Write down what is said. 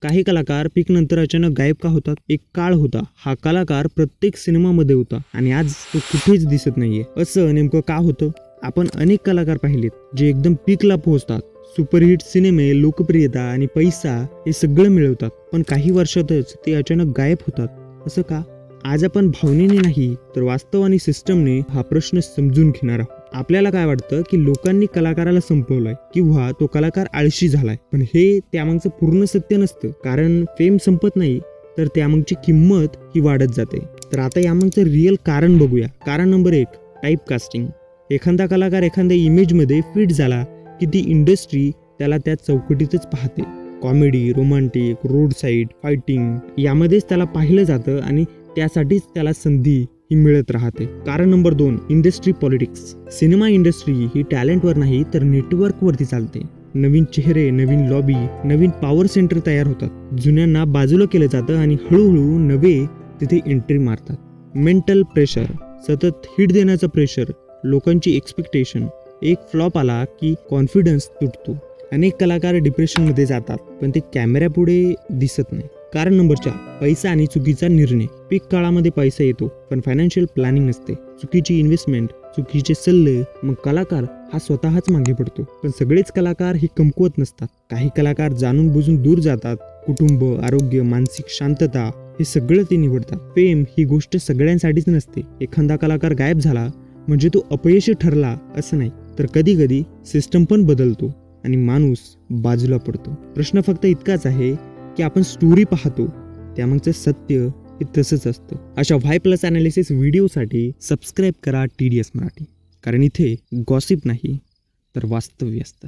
काही कलाकार पीक नंतर अचानक गायब का होतात? एक काळ होता, हा कलाकार प्रत्येक सिनेमामध्ये होता आणि आज तो कुठेच दिसत नाहीये. असं नेमकं का होतं? आपण अनेक कलाकार पाहिलेत जे एकदम पीकला पोहोचतात, सुपरहिट सिनेमे, लोकप्रियता आणि पैसा हे सगळं मिळवतात, पण काही वर्षातच ते अचानक गायब होतात. असं का? आज आपण भावनेने नाही तर वास्तव आणि सिस्टमने हा प्रश्न समजून घेणार आहोत. आपल्याला काय वाटतं की लोकांनी कलाकाराला संपवलंय किंवा तो कलाकार आळशी झालाय, पण हे त्यामागचं पूर्ण सत्य नसतं. कारण फेम संपत नाही तर त्यामागची किंमत ही वाढत जाते. तर आता यामागचं रिअल कारण बघूया. कारण नंबर 1, टाईप कास्टिंग. एखादा कलाकार एखाद्या इमेजमध्ये फिट झाला की ती इंडस्ट्री त्याला त्या चौकटीतच पाहते. Comedy, romantic, road side, fighting यामध्येच त्याला पाहिलं जातं आणि त्यासाठीच त्याला संधी ही मिळत राहते. कारण number 2, industry politics. Cinema industry ही टॅलेंटवर नाही तर नेटवर्कवरती चालते. नवीन चेहरे, नवीन लॉबी, नवीन पॉवर सेंटर तयार होतात. जुन्यांना बाजूला केलं जातं आणि हळूहळू नवे तिथे एंट्री मारतात. मेंटल प्रेशर, सतत हिट देण्याचं प्रेशर, लोकांची एक्सपेक्टेशन. एक फ्लॉप आला की कॉन्फिडन्स तुटतो. अनेक कलाकार डिप्रेशनमध्ये जातात पण ते कॅमेऱ्यापुढे दिसत नाही. कारण नंबर 4, पैसा आणि चुकीचा निर्णय. पीक काळामध्ये पैसा येतो पण फायनान्शियल प्लॅनिंग नसते. चुकीची इन्व्हेस्टमेंट, चुकीचे सल्ले, मग कलाकार हा स्वतःच मागे पडतो. पण सगळेच कलाकार हे कमकुवत नसतात. काही कलाकार जाणून बुजून दूर जातात. कुटुंब, आरोग्य, मानसिक शांतता हे सगळं ते निवडतात. फेम ही गोष्ट सगळ्यांसाठीच नसते. एखादा कलाकार गायब झाला म्हणजे तो अपयशी ठरला असं नाही, तर कधी कधी सिस्टम पण बदलतो आणि माणूस बाजूला पडतो. प्रश्न फक्त इतकाच आहे की आपण स्टोरी पाहतो त्यामागचं सत्य हे तसंच असतं. अशा Y+ ॲनालिसिस व्हिडिओसाठी सबस्क्राईब करा TDS मराठी, कारण इथे गॉसिप नाही तर वास्तव्य असतं.